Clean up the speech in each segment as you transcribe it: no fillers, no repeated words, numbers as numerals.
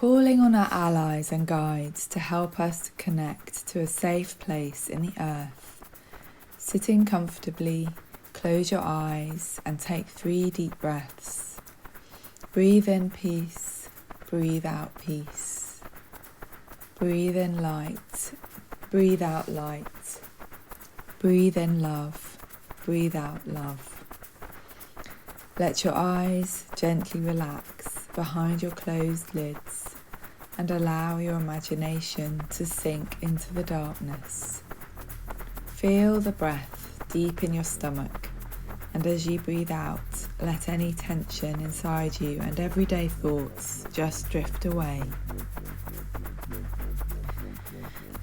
calling on our allies and guides to help us to connect to a safe place in the earth. Sitting comfortably, close your eyes and take 3 deep breaths. Breathe in peace, breathe out peace. Breathe in light, breathe out light. Breathe in love, breathe out love. Let your eyes gently relax behind your closed lids and allow your imagination to sink into the darkness. Feel the breath deep in your stomach, and as you breathe out, let any tension inside you and everyday thoughts just drift away.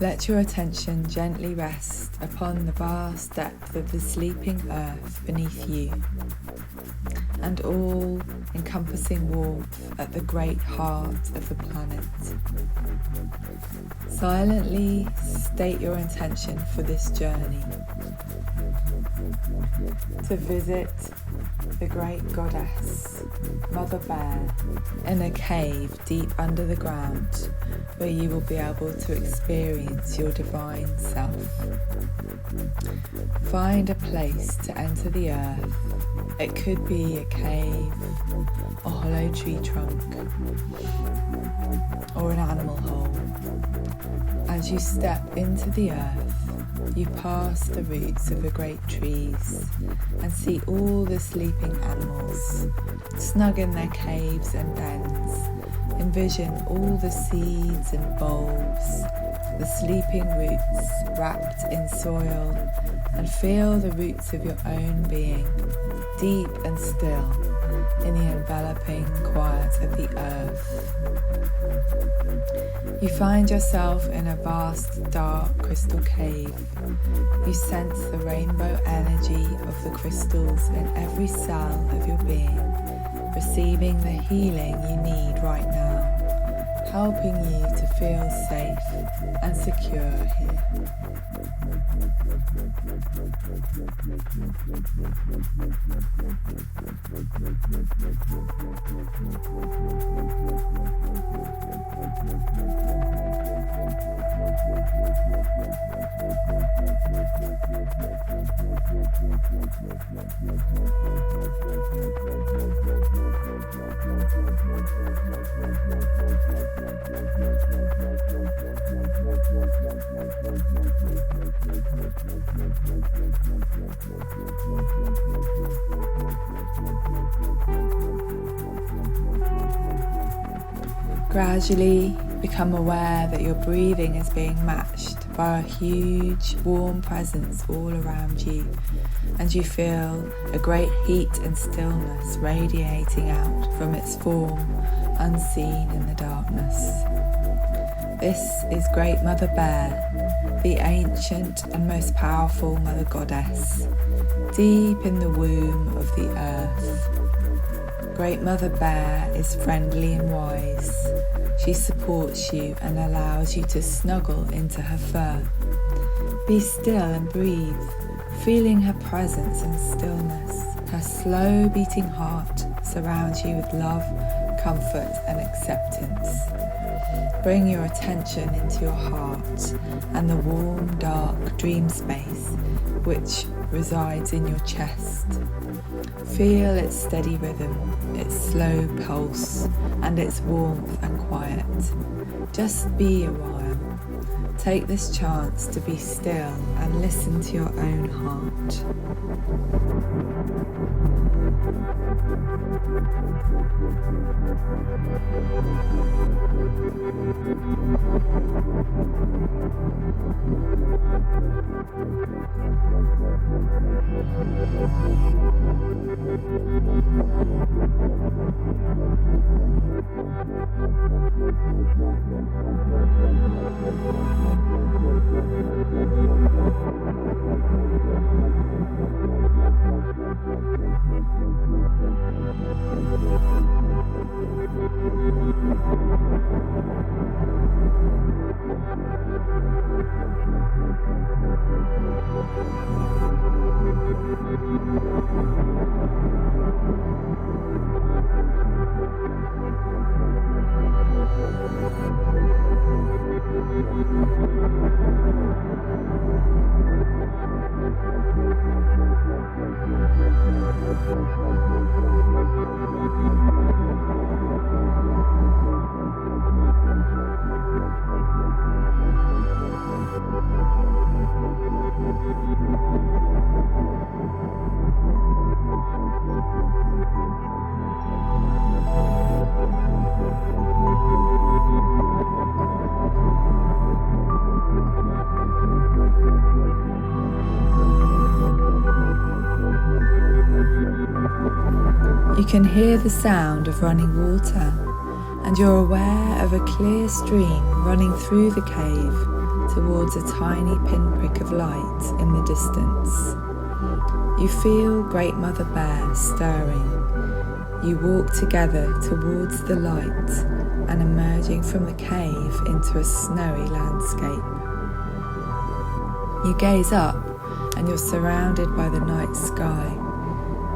Let your attention gently rest upon the vast depth of the sleeping earth beneath you, and all encompassing warmth at the great heart of the planet. Silently state your intention for this journey: to visit the great goddess, Mother Bear, in a cave deep under the ground where you will be able to experience your divine self. Find a place to enter the earth. It could be a cave, a hollow tree trunk, or an animal hole. As you step into the earth, you pass the roots of the great trees and see all the sleeping animals snug in their caves and dens. Envision all the seeds and bulbs, the sleeping roots wrapped in soil, and feel the roots of your own being, deep and still, in the enveloping quiet of the earth. You find yourself in a vast, dark crystal cave. You sense the rainbow energy of the crystals in every cell of your being, receiving the healing you need right now, helping you to feel safe and secure here. Gradually become aware that your breathing is being matched by a huge warm presence all around you, and you feel a great heat and stillness radiating out from its form unseen in the darkness. This is Great Mother Bear, the ancient and most powerful Mother Goddess, deep in the womb of the earth. Great Mother Bear is friendly and wise. She supports you and allows you to snuggle into her fur. Be still and breathe, feeling her presence and stillness. Her slow beating heart surrounds you with love, comfort and acceptance. Bring your attention into your heart and the warm, dark dream space which resides in your chest. Feel its steady rhythm, its slow pulse, and its warmth and quiet. Just be a while. Take this chance to be still and listen to your own heart. You can hear the sound of running water, and you're aware of a clear stream running through the cave towards a tiny pinprick of light in the distance. You feel Great Mother Bear stirring. You walk together towards the light and emerging from the cave into a snowy landscape. You gaze up and you're surrounded by the night sky.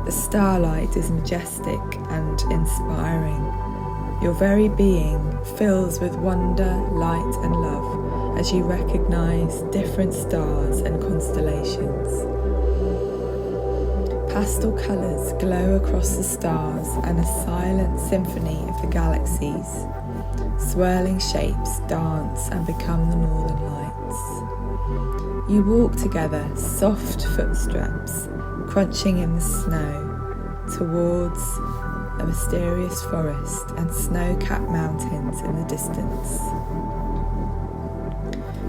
The starlight is majestic and inspiring. Your very being fills with wonder, light and love as you recognize different stars and constellations. Pastel colours glow across the stars and a silent symphony of the galaxies. Swirling shapes dance and become the northern lights. You walk together, soft footsteps, crunching in the snow, towards a mysterious forest and snow-capped mountains in the distance.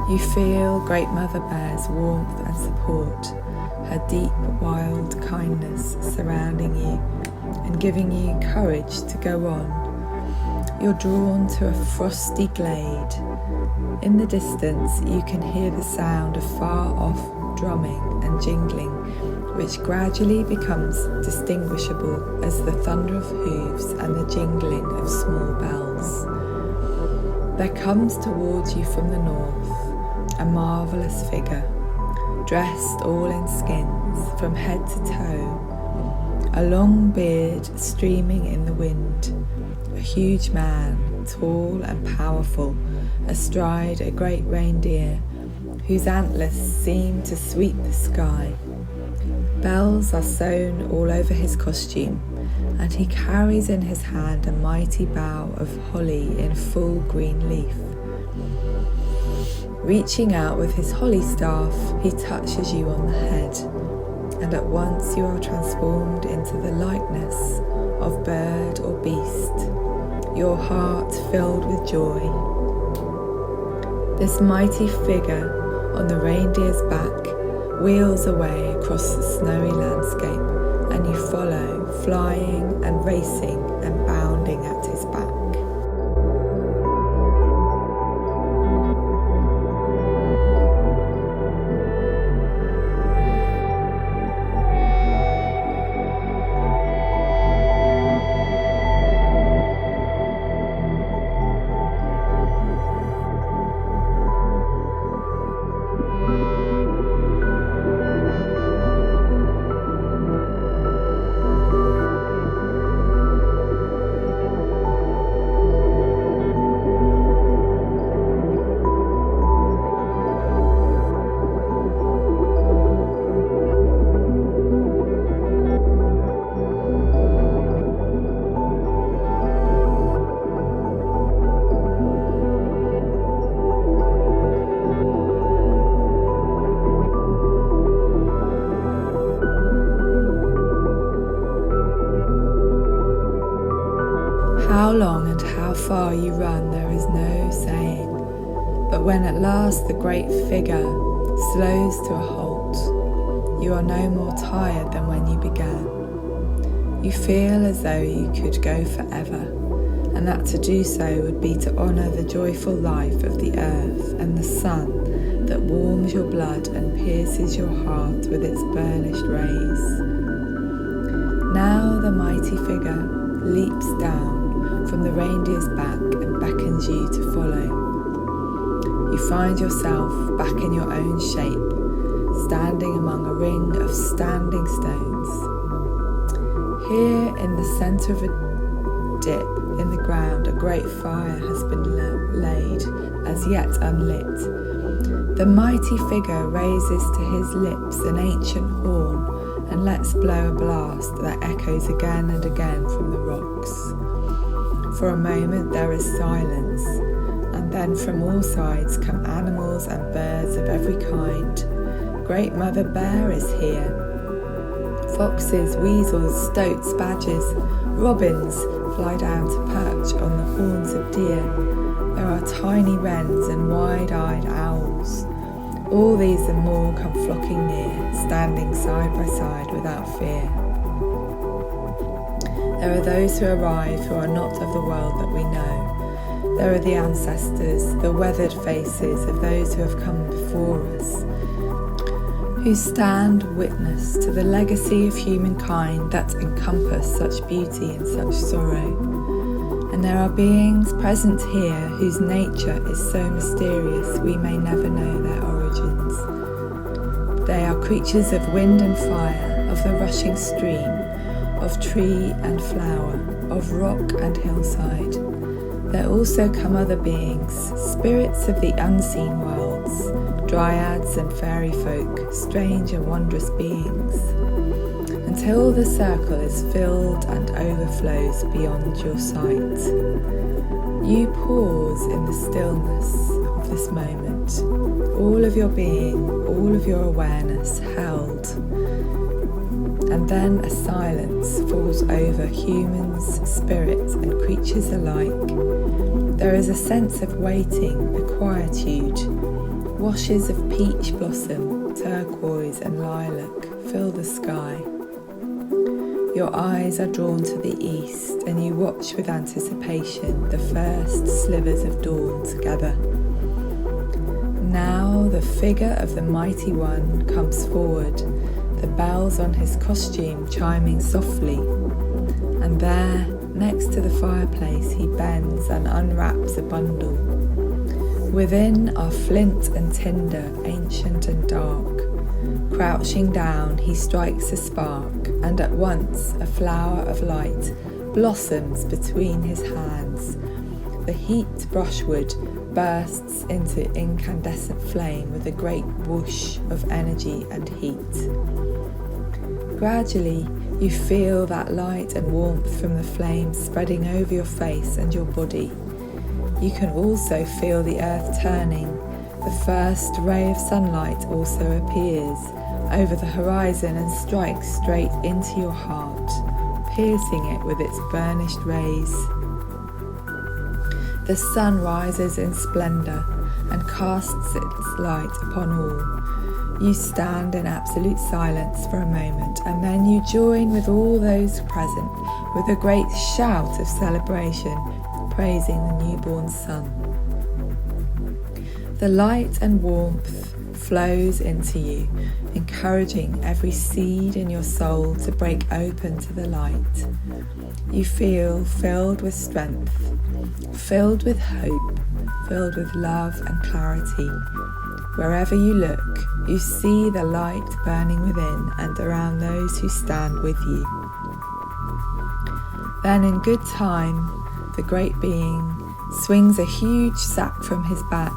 You feel Great Mother Bear's warmth and support, her deep, wild kindness surrounding you and giving you courage to go on. You're drawn to a frosty glade. In the distance, you can hear the sound of far-off drumming and jingling, which gradually becomes distinguishable as the thunder of hooves and the jingling of small bells. There comes towards you from the north a marvellous figure, dressed all in skins from head to toe, a long beard streaming in the wind, a huge man, tall and powerful, astride a great reindeer whose antlers seem to sweep the sky. Bells are sewn all over his costume, and he carries in his hand a mighty bough of holly in full green leaf. Reaching out with his holly staff, he touches you on the head, and at once you are transformed into the likeness of bird or beast, your heart filled with joy. This mighty figure on the reindeer's back wheels away across the snowy landscape, and you follow, flying and racing and bounding at his back. How long and how far you run there is no saying, but when at last the great figure slows to a halt, you are no more tired than when you began. You feel as though you could go forever, and that to do so would be to honour the joyful life of the earth and the sun that warms your blood and pierces your heart with its burnished rays. Now the mighty figure leaps down from the reindeer's back and beckons you to follow. You find yourself back in your own shape, standing among a ring of standing stones. Here in the centre of a dip in the ground, a great fire has been laid, as yet unlit. The mighty figure raises to his lips an ancient horn and lets blow a blast that echoes again and again from the rocks. For a moment there is silence, and then from all sides come animals and birds of every kind. Great Mother Bear is here. Foxes, weasels, stoats, badgers, robins fly down to perch on the horns of deer. There are tiny wrens and wide-eyed owls. All these and more come flocking near, standing side by side without fear. There are those who arrive who are not of the world that we know. There are the ancestors, the weathered faces of those who have come before us, who stand witness to the legacy of humankind that encompass such beauty and such sorrow. And there are beings present here whose nature is so mysterious we may never know their origins. They are creatures of wind and fire, of the rushing stream, of tree and flower, of rock and hillside. There also come other beings, spirits of the unseen worlds, dryads and fairy folk, strange and wondrous beings, until the circle is filled and overflows beyond your sight. You pause in the stillness of this moment, all of your being, all of your awareness held, and then a silence falls over humans, spirits and creatures alike. There is a sense of waiting, a quietude. Washes of peach blossom, turquoise and lilac fill the sky. Your eyes are drawn to the east and you watch with anticipation the first slivers of dawn together. Now the figure of the mighty one comes forward, the bells on his costume chiming softly, and there, next to the fireplace, he bends and unwraps a bundle. Within are flint and tinder, ancient and dark. Crouching down, he strikes a spark, and at once a flower of light blossoms between his hands. The heat brushwood bursts into incandescent flame with a great whoosh of energy and heat. Gradually, you feel that light and warmth from the flames spreading over your face and your body. You can also feel the earth turning. The first ray of sunlight also appears over the horizon and strikes straight into your heart, piercing it with its burnished rays. The sun rises in splendour and casts its light upon all. You stand in absolute silence for a moment, and then you join with all those present with a great shout of celebration, praising the newborn sun. The light and warmth flows into you, encouraging every seed in your soul to break open to the light. You feel filled with strength, filled with hope, filled with love and clarity. Wherever you look, you see the light burning within and around those who stand with you. Then in good time, the great being swings a huge sack from his back,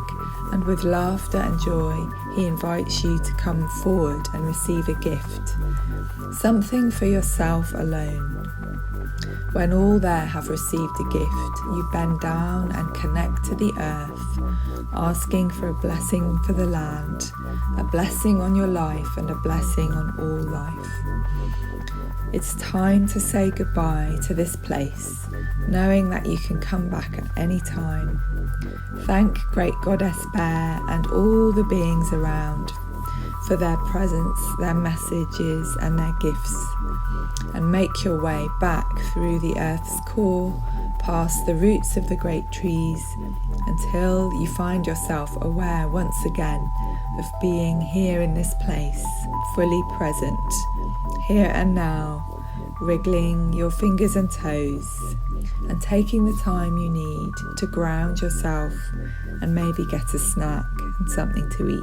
and with laughter and joy, he invites you to come forward and receive a gift, something for yourself alone. When all there have received a gift, you bend down and connect to the earth, asking for a blessing for the land, a blessing on your life and a blessing on all life. It's time to say goodbye to this place, knowing that you can come back at any time. Thank Great Goddess Bear and all the beings around for their presence, their messages and their gifts, and make your way back through the earth's core, past the roots of the great trees, until you find yourself aware once again of being here in this place, fully present, here and now, wriggling your fingers and toes, and taking the time you need to ground yourself and maybe get a snack and something to eat.